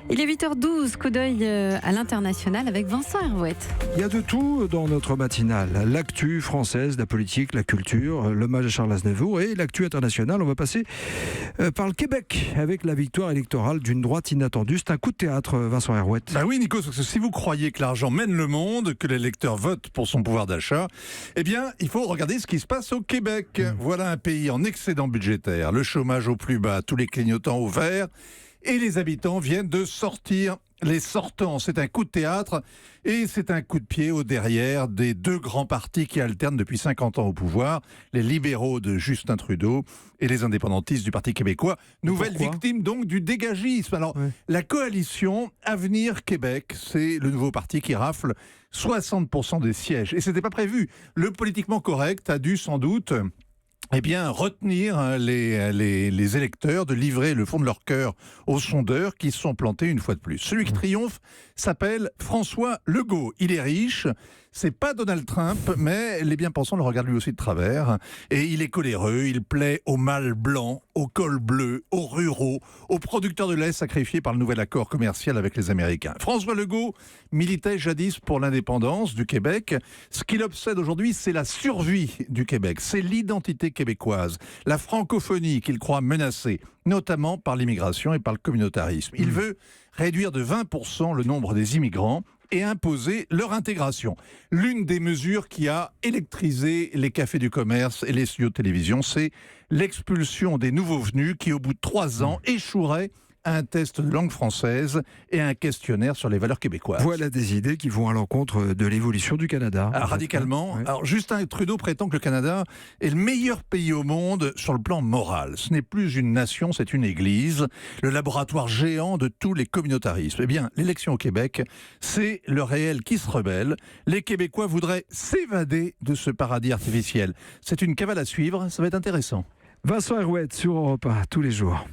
Il est 8h12, coup d'œil à l'international avec Vincent Herouette. Il y a de tout dans notre matinale. L'actu française, la politique, la culture, l'hommage à Charles Aznavour et l'actu internationale. On va passer par le Québec avec la victoire électorale d'une droite inattendue. C'est un coup de théâtre, Vincent Herouette. Bah oui, Nico, parce que si vous croyez que l'argent mène le monde, que l'électeur vote pour son pouvoir d'achat, eh bien, il faut regarder ce qui se passe au Québec. Voilà un pays en excédent budgétaire, le chômage au plus bas, tous les clignotants au vert, et les habitants viennent de sortir. Les sortants, c'est un coup de théâtre et c'est un coup de pied au derrière des deux grands partis qui alternent depuis 50 ans au pouvoir, les libéraux de Justin Trudeau et les indépendantistes du Parti québécois, nouvelle victime donc du dégagisme. Alors, la coalition Avenir Québec, c'est le nouveau parti qui rafle 60% des sièges. Et c'était pas prévu. Le politiquement correct a dû sans doute retenir les électeurs de livrer le fond de leur cœur aux sondeurs qui se sont plantés une fois de plus. Celui qui triomphe s'appelle François Legault. Il est riche, c'est pas Donald Trump, mais les bien-pensants le regardent lui aussi de travers. Et il est coléreux, il plaît aux mâles blancs, aux cols bleus, aux ruraux, aux producteurs de lait sacrifiés par le nouvel accord commercial avec les Américains. François Legault militait jadis pour l'indépendance du Québec. Ce qui l'obsède aujourd'hui, c'est la survie du Québec, c'est l'identité québécoise, la francophonie qu'il croit menacée, notamment par l'immigration et par le communautarisme. Il veut réduire de 20% le nombre des immigrants et imposer leur intégration. L'une des mesures qui a électrisé les cafés du commerce et les studios de télévision, c'est l'expulsion des nouveaux venus qui, au bout de 3 ans, échoueraient à un test de langue française et à un questionnaire sur les valeurs québécoises. Voilà des idées qui vont à l'encontre de l'évolution du Canada. Radicalement. Ouais. Alors, Justin Trudeau prétend que le Canada est le meilleur pays au monde sur le plan moral. Ce n'est plus une nation, c'est une église, le laboratoire géant de tous les communautarismes. Eh bien, l'élection au Québec, c'est le réel qui se rebelle. Les Québécois voudraient s'évader de ce paradis artificiel. C'est une cavale à suivre, ça va être intéressant. Vincent Herouette sur Europe 1, tous les jours.